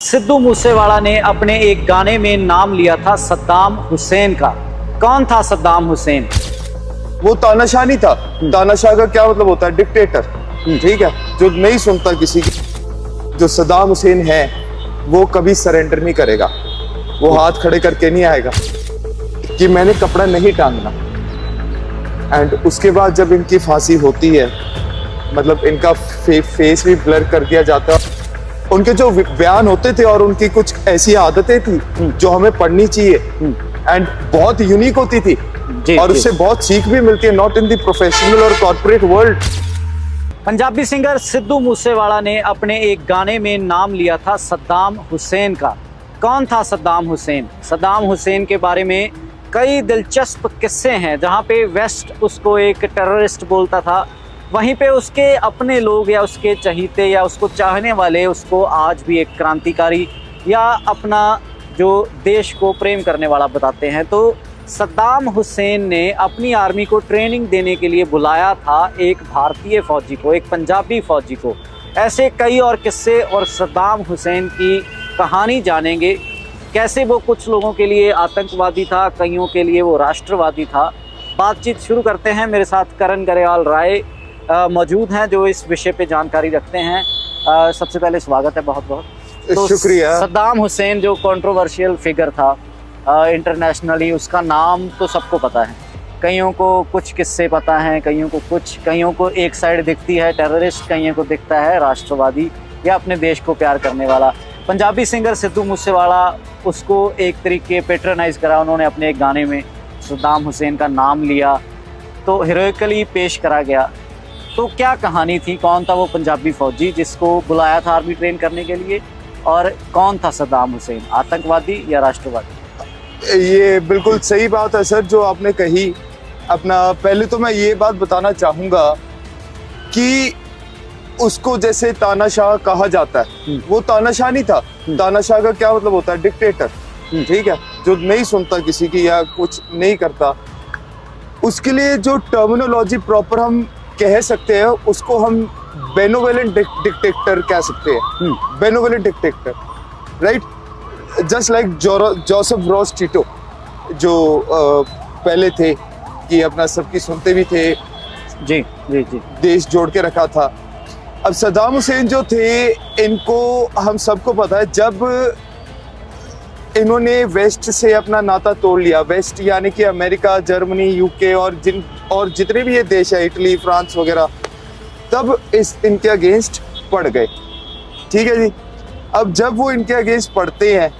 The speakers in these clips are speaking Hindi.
सिद्धू मूसेवाला ने अपने एक गाने में नाम लिया था सद्दाम हुसैन का। कौन था सद्दाम हुसैन? वो तानाशाह नहीं था। तानाशाह का क्या मतलब होता है? डिक्टेटर, ठीक है, जो नहीं सुनता किसी की। जो सद्दाम हुसैन है वो कभी सरेंडर नहीं करेगा, वो हाथ खड़े करके नहीं आएगा कि मैंने कपड़ा नहीं टांगना। एंड उसके बाद जब इनकी फांसी होती है, मतलब इनका फेस भी ब्लर कर दिया जाता है। उनके जो बयान होते थे और उनकी कुछ ऐसी आदतें थी जो हमें पढ़नी चाहिए एंड बहुत यूनिक होती थी और उससे बहुत सीख भी मिलती है, नॉट इन द प्रोफेशनल और corporate world. Punjabi singer Sidhu Moosewala ने अपने एक गाने में नाम लिया था सद्दाम हुसैन का। कौन था सद्दाम हुसैन? सद्दाम हुसैन के बारे में कई दिलचस्प किस्से हैं। जहाँ पे वेस्ट उसको एक टेररिस्ट बोलता था, वहीं पे उसके अपने लोग या उसके चहीते या उसको चाहने वाले उसको आज भी एक क्रांतिकारी या अपना जो देश को प्रेम करने वाला बताते हैं। तो सद्दाम हुसैन ने अपनी आर्मी को ट्रेनिंग देने के लिए बुलाया था एक भारतीय फौजी को, एक पंजाबी फौजी को। ऐसे कई और किस्से और सद्दाम हुसैन की कहानी जानेंगे, कैसे वो कुछ लोगों के लिए आतंकवादी था, कईयों के लिए वो राष्ट्रवादी था। बातचीत शुरू करते हैं। मेरे साथ करण गरेवाल राय मौजूद हैं जो इस विषय पे जानकारी रखते हैं। सबसे पहले स्वागत है, बहुत बहुत। तो शुक्रिया। सद्दाम हुसैन जो कंट्रोवर्शियल फिगर था इंटरनेशनली, उसका नाम तो सबको पता है। कईयों को कुछ किस्से पता हैं, कईयों को एक साइड दिखती है टेररिस्ट, कईयों को दिखता है राष्ट्रवादी या अपने देश को प्यार करने वाला। पंजाबी सिंगर सिद्धू मूसेवाला, उसको एक तरीके पेट्रोनाइज करा उन्होंने अपने एक गाने में, सद्दाम हुसैन का नाम लिया तो हीरोइकली पेश करा गया। तो क्या कहानी थी? कौन था वो पंजाबी फौजी जिसको बुलाया था आर्मी ट्रेन करने के लिए, और कौन था सद्दाम हुसैन, आतंकवादी या राष्ट्रवादी? ये बिल्कुल सही बात है सर जो आपने कही। अपना पहले तो मैं ये बात बताना चाहूँगा कि उसको जैसे तानाशाह कहा जाता है, वो तानाशाह नहीं था। तानाशाह का क्या मतलब होता है? डिक्टेटर, ठीक है, जो नहीं सुनता किसी की या कुछ नहीं करता। उसके लिए जो टर्मिनोलॉजी प्रॉपर हम कह सकते हैं उसको हम बेनोवेलेंट डिक्टेटर कह सकते हैं। Benevolent dictator, right? Just like Joseph Bros टीटो जो पहले थे कि अपना सबकी सुनते भी थे, जी जी जी, देश जोड़ के रखा था। अब सद्दाम हुसैन जो थे, इनको हम सबको पता है, जब इन्होंने वेस्ट से अपना नाता तोड़ लिया, वेस्ट यानी कि अमेरिका, जर्मनी, यूके और जितने भी ये देश है, इटली, फ्रांस वगैरह, तब इनके अगेंस्ट पड़ गए, ठीक है जी। अब जब वो इनके अगेंस्ट पढ़ते हैं,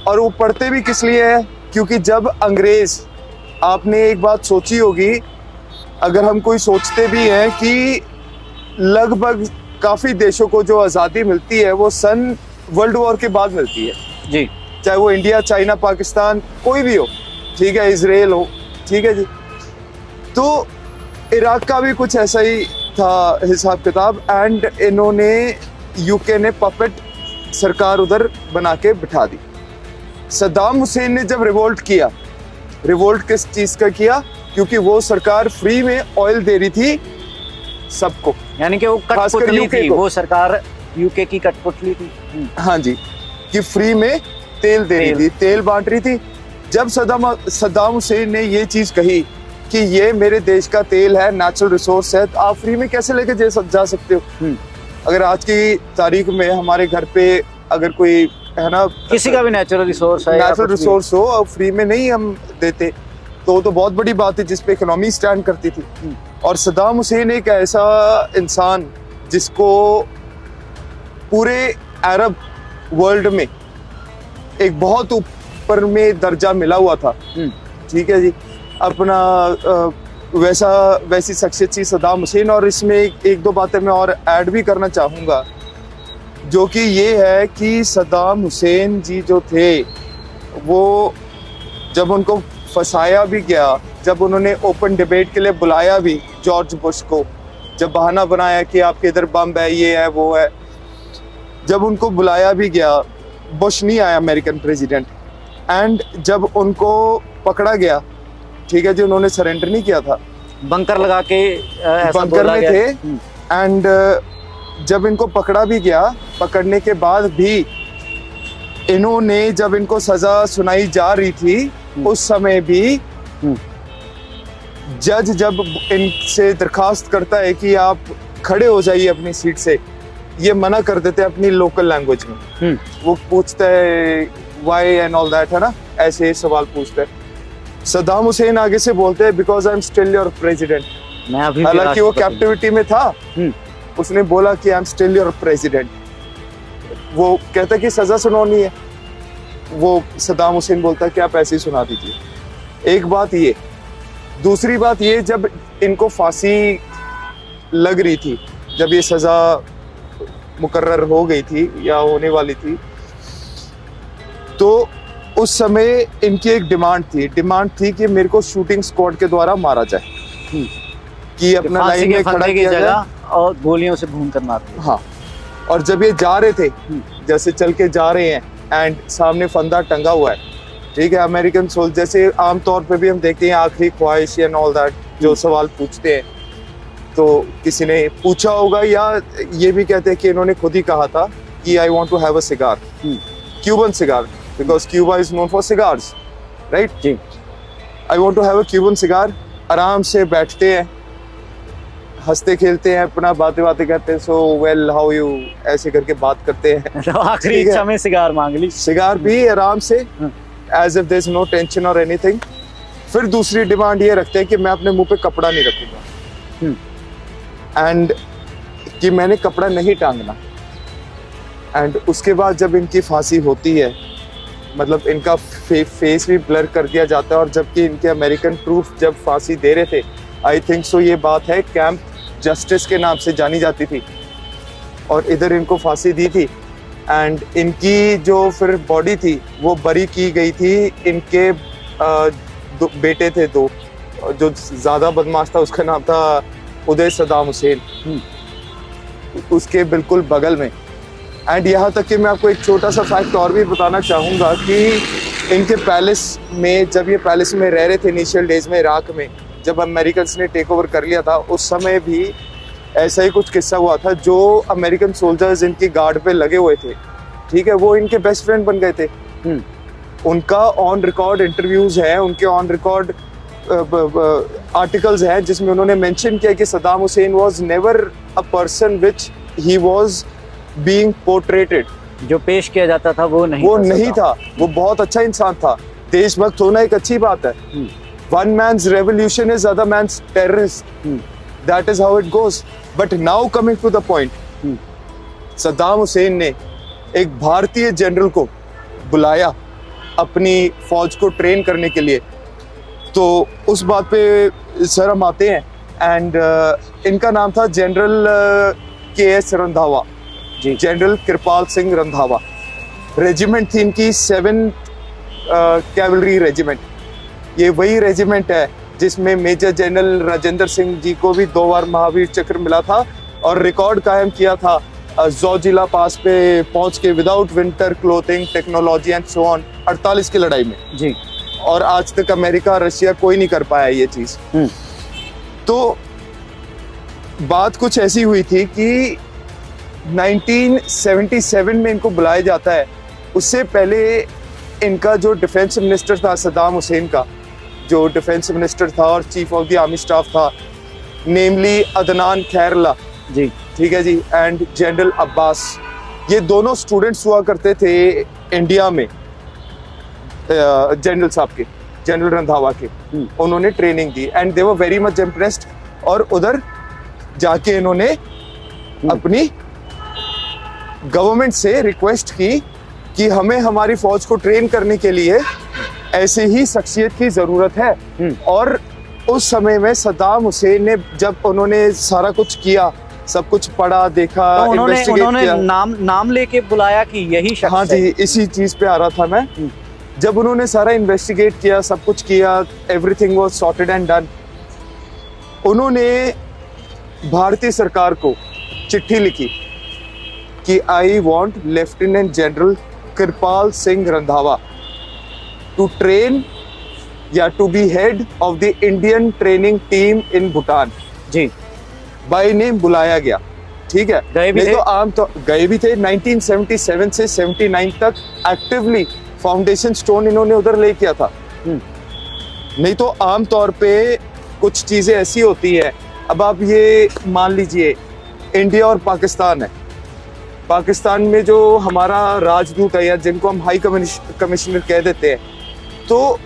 और वो पढ़ते भी किस लिए है? क्योंकि जब अंग्रेज, आपने एक बात सोची होगी, अगर हम कोई सोचते भी हैं कि लगभग काफ़ी देशों को जो आज़ादी मिलती है वो सन वर्ल्ड वॉर के बाद मिलती है जी, चाहे वो इंडिया, चाइना, पाकिस्तान, कोई भी हो, ठीक है, इजराइल हो, ठीक है जी। तो इराक का भी कुछ ऐसा ही था हिसाब किताब, एंड इन्होंने, यूके ने पपेट सरकार उधर बना के बिठा दी। सद्दाम हुसैन ने जब रिवोल्ट किया, रिवोल्ट किस चीज़ का किया? क्योंकि वो सरकार फ्री में ऑयल दे रही थी सबको, यानी कि वो कठपुतली थी, वो सरकार यूके की कठपुतली थी। हाँ जी, कि फ्री में तेल दे रही थी, तेल बांट रही थी। जब सद्दाम हुसैन ने ये चीज़ कही कि ये मेरे देश का तेल है, नेचुरल रिसोर्स है, तो आप फ्री में कैसे लेके जा सकते हो? अगर आज की तारीख में हमारे घर पे अगर कोई है ना, किसी का भी नेचुरल रिसोर्स है, नेचुरल रिसोर्स हो और फ्री में नहीं हम देते, तो बहुत बड़ी बात है जिसपे इकोनॉमी स्टैंड करती थी। और सद्दाम हुसैन एक ऐसा इंसान जिसको पूरे अरब वर्ल्ड में एक बहुत ऊपर में दर्जा मिला हुआ था, ठीक है जी। अपना वैसी शख्सियत थी सद्दाम हुसैन। और इसमें एक दो बातें मैं और ऐड भी करना चाहूँगा, जो कि ये है कि सद्दाम हुसैन जी जो थे, वो जब उनको फंसाया भी गया, जब उन्होंने ओपन डिबेट के लिए बुलाया भी जॉर्ज बुश को, जब बहाना बनाया कि आपके इधर बम है, ये है, वो है, जब उनको बुलाया भी गया, बुश नहीं आया अमेरिकन प्रेसिडेंट, एंड जब उनको पकड़ा गया, ठीक है जी, उन्होंने सरेंडर नहीं किया था, बंकर लगा के बंकर में थे। एंड जब इनको पकड़ा भी गया, पकड़ने के बाद भी इन्होंने जब इनको सजा सुनाई जा रही थी उस समय भी जज जब इनसे दरखास्त करता है कि आप खड़े हो जाइए अपनी सीट से, ये मना कर देते हैं अपनी लोकल लैंग्वेज में। वो पूछता है व्हाई एंड ऑल दैट, है ना, ऐसे सवाल पूछता है। सद्दाम हुसैन आगे से बोलते हैं because I am still your president. हालांकि वो कैप्टिविटी में था, उसने बोला कि I am still your president. वो कहता कि सजा सुनानी है, वो सद्दाम हुसैन बोलता कि आप ऐसे ही सुना दीजिए। एक बात ये, दूसरी बात ये, जब इनको फांसी लग रही थी, जब ये सजा मुकर्रर हो गई थी या होने वाली थी, तो उस समय इनकी एक डिमांड थी कि मेरे को शूटिंग स्क्वाड के द्वारा मारा जाए, कि अपना लाइन में खड़ा किया जाए और गोलियों से भून कर मारते। हाँ, और जब ये जा रहे थे, जैसे चल के जा रहे हैं एंड सामने फंदा टंगा हुआ है, ठीक है, अमेरिकन सोल्जर जैसे आमतौर पे भी हम देखते हैं आखिरी ख्वाहिश एंड ऑल दैट, जो सवाल पूछते हैं, तो किसी ने पूछा होगा या ये भी कहते हैं कि इन्होंने खुद ही कहा था कि I want to have a cigar, Cuban cigar, because Cuba is known for cigars, right ji. I want to have a Cuban cigar. आराम से बैठते हैं, हंसते खेलते हैं, अपना बातें करते हैं, सो वेल हाउ यू, ऐसे करके बात करते हैं। तो आखिरी इच्छा में सिगार मांग ली, सिगार भी आराम से, as if there is no tension और एनीथिंग। फिर दूसरी डिमांड ये रखते हैं कि मैं अपने मुंह पे कपड़ा नहीं रखूंगा, एंड कि मैंने कपड़ा नहीं टांगना। एंड उसके बाद जब इनकी फांसी होती है, मतलब इनका फेस भी ब्लर कर दिया जाता है, और जबकि इनके अमेरिकन ट्रूप जब फांसी दे रहे थे, आई थिंक सो ये बात है, कैंप जस्टिस के नाम से जानी जाती थी, और इधर इनको फांसी दी थी। एंड इनकी जो फिर बॉडी थी वो बरी की गई थी। इनके बेटे थे दो, जो ज्यादा बदमाश था उसका नाम था उदय सद्दाम हुसैन, उसके बिल्कुल बगल में। एंड यहाँ तक कि मैं आपको एक छोटा सा फैक्ट और भी बताना चाहूँगा कि इनके पैलेस में, जब ये पैलेस में रह रहे थे इनिशियल डेज में इराक में, जब अमेरिकन ने टेक ओवर कर लिया था, उस समय भी ऐसा ही कुछ किस्सा हुआ था। जो अमेरिकन सोल्जर्स इनकी गार्ड पे लगे हुए थे, ठीक है, वो इनके बेस्ट फ्रेंड बन गए थे। उनका ऑन रिकॉर्ड इंटरव्यूज है, उनके ऑन रिकॉर्ड आर्टिकल्स हैं जिसमें उन्होंने मेंशन किया कि Saddam Hussein was never a person which he was being portrayed. जो पेश किया जाता था वो नहीं था। वो बहुत अच्छा इंसान था। देशभक्त होना एक अच्छी बात है। One man's revolution is other man's terrorist, that is how it goes. But now coming to the point, Saddam Hussein ने एक भारतीय जनरल को बुलाया अपनी फौज को ट्रेन करने के लिए। तो उस बात पे सर हम आते हैं, एंड इनका नाम था general KS. Randhawa, general Kripal Singh Randhawa. Regiment थी इनकी 7th कैवलरी रेजिमेंट। ये वही रेजिमेंट है जिसमें मेजर जनरल राजेंद्र सिंह जी को भी 2 बार महावीर चक्र मिला था, और रिकॉर्ड कायम किया था जोजिला पास पे पहुंच के without winter clothing technology and so on 48 की लड़ाई में जी। और आज तक अमेरिका रशिया कोई नहीं कर पाया ये चीज। तो बात कुछ ऐसी हुई थी कि 1977 में इनको बुलाया जाता है। उससे पहले इनका जो डिफेंस मिनिस्टर था सद्दाम हुसैन का, जो डिफेंस मिनिस्टर था और chief of the army staff था, नेमली अदनान खैरला जी, ठीक है जी, एंड जनरल अब्बास, ये दोनों स्टूडेंट्स हुआ करते थे इंडिया में जनरल साहब के, जनरल रंधावा के। उन्होंने training the and they were very much impressed, और उधर जाके इन्होंने अपनी गवर्नमेंट से रिक्वेस्ट की कि हमें हमारी फौज को ट्रेन करने के लिए ऐसे ही शख्सियत की जरूरत है। और उस समय में सद्दाम हुसैन ने, जब उन्होंने सारा कुछ किया, सब कुछ पढ़ा देखा, तो उन्होंने नाम लेके बुलाया कि यही शख्स। हाँ जी, इसी चीज पे आ रहा था मैं। जब उन्होंने सारा इन्वेस्टिगेट किया, सब कुछ किया, everything was sorted and done, उन्होंने भारतीय सरकार को चिट्ठी लिखी कि I want lieutenant general Kripal Singh Randhawa to train या to be head of the Indian training team in Bhutan ji. By name बुलाया गया, ठीक है, गए भी नहीं थे? तो आम तो गए भी थे। 1977 से 79 तक एक्टिवली फाउंडेशन स्टोन इन्होंने उधर ले किया था। नहीं तो आम तौर पे कुछ चीजें ऐसी होती है, अब आप ये मान लीजिए इंडिया और पाकिस्तान है, पाकिस्तान में जो हमारा राजदूत है या जिनको हम हाई कमिश्नर कह देते हैं, तो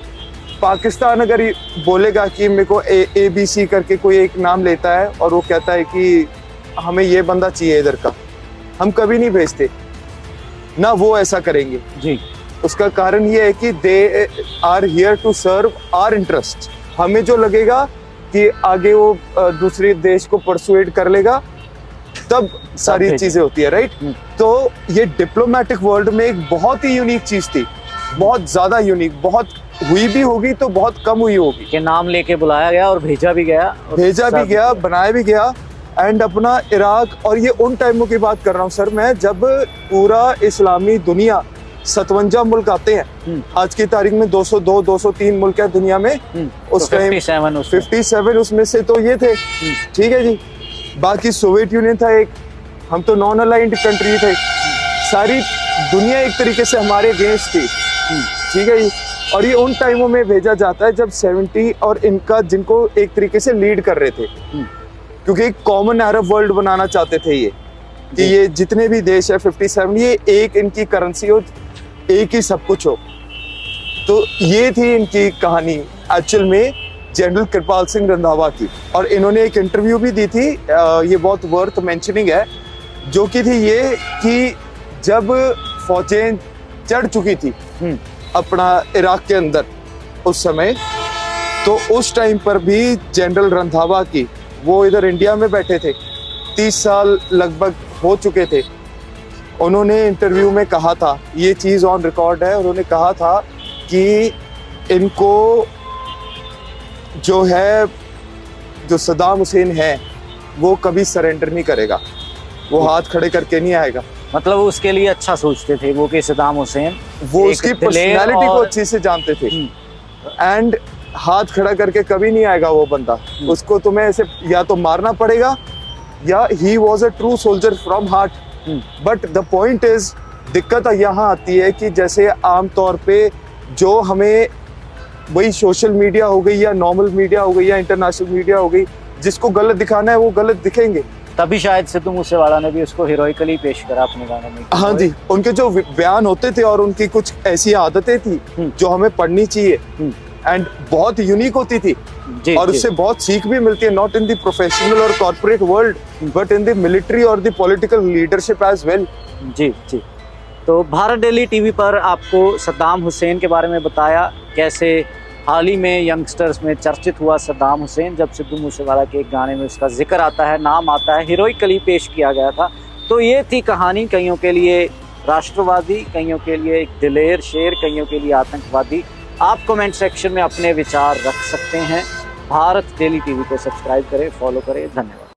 पाकिस्तान अगर बोलेगा कि मेरे को ABC करके कोई एक नाम लेता है और वो कहता है कि हमें ये बंदा चाहिए इधर का, हम कभी नहीं भेजते ना, वो ऐसा करेंगे जी। उसका कारण ये है कि they are here to serve our interest. हमें जो लगेगा कि आगे वो दूसरे देश को परसुएड कर लेगा, तब सारी चीजें होती है, राइट। तो ये डिप्लोमेटिक वर्ल्ड में एक बहुत ही यूनिक चीज थी, बहुत ज्यादा यूनिक, बहुत हुई भी होगी तो बहुत कम हुई होगी कि नाम लेके बुलाया गया और भेजा भी गया, बनाया भी गया। एंड अपना इराक, और ये उन टाइमों की बात कर रहा हूँ सर मैं, जब पूरा इस्लामी दुनिया 57 मुल्क आते हैं। आज की तारीख में 202 203 मुल्क है दुनिया में, उस टाइम 57 उसमें से तो ये थे, ठीक है जी। बाकी सोवियत यूनियन था एक, हम तो नॉन अलाइंड कंट्री थे, सारी दुनिया एक तरीके से हमारे अगेंस्ट थी, ठीक है जी। और ये उन टाइमों में भेजा जाता है जब 70 और इनका जिनको एक तरीके से लीड कर रहे थे, क्योंकि एक कॉमन अरब वर्ल्ड बनाना चाहते थे ये, कि ये जितने भी देश है 57, ये एक इनकी करेंसी हो, एक ही सब कुछ हो। तो ये थी इनकी कहानी एक्चुअल में जनरल कृपाल सिंह रंधावा की। और इन्होंने एक इंटरव्यू भी दी थी, ये बहुत वर्थ मेंशनिंग है, जो कि थी ये कि जब फौजें चढ़ चुकी थी अपना इराक के अंदर उस समय, तो उस टाइम पर भी जनरल रंधावा की, वो इधर इंडिया में बैठे थे, 30 साल लगभग हो चुके थे। उन्होंने इंटरव्यू में कहा था, ये चीज़ ऑन रिकॉर्ड है, उन्होंने कहा था कि इनको जो है, जो सद्दाम हुसैन है वो कभी सरेंडर नहीं करेगा, वो हाथ खड़े करके नहीं आएगा। मतलब उसके लिए अच्छा सोचते थे वो कि सद्दाम हुसैन, वो उसकी पर्सनालिटी को अच्छे से जानते थे, एंड हाथ खड़ा करके कभी नहीं आएगा वो बंदा, उसको तुम्हें ऐसे या तो मारना पड़ेगा, या he was a true soldier from heart. But the point is, दिक्कत यहाँ आती है कि जैसे आम तौर पे जो हमें वही सोशल मीडिया हो गई या नॉर्मल मीडिया हो गई या इंटरनेशनल मीडिया हो गई, जिसको गलत दिखाना है वो गलत दिखेंगे। तभी शायद सिद्धू मूसेवाला ने भी उसको हीरोइकली पेश करा अपने गाने में। हाँ जी, उनके जो बयान होते थे और उनकी कुछ ऐसी आदतें थी जो हमें पढ़नी चाहिए, एंड बहुत यूनिक होती थी, और उससे बहुत सीख भी मिलती है, नॉट इन द प्रोफेशनल और corporate world but in the military और the political leadership as well. जी जी। तो भारत डेली टीवी पर आपको सद्दाम हुसैन के बारे में बताया, कैसे हाल ही में यंगस्टर्स में चर्चित हुआ सद्दाम हुसैन, जब सिद्धू मूसेवाला के एक गाने में उसका जिक्र आता है, नाम आता है, हीरोइकली पेश किया गया था। तो ये थी कहानी, कईयों के लिए राष्ट्रवादी, कईयों के लिए एक दिलेर शेर, कईयों के लिए आतंकवादी। आप कमेंट सेक्शन में अपने विचार रख सकते हैं। भारत डेली टीवी को सब्सक्राइब करें, फॉलो करें। धन्यवाद।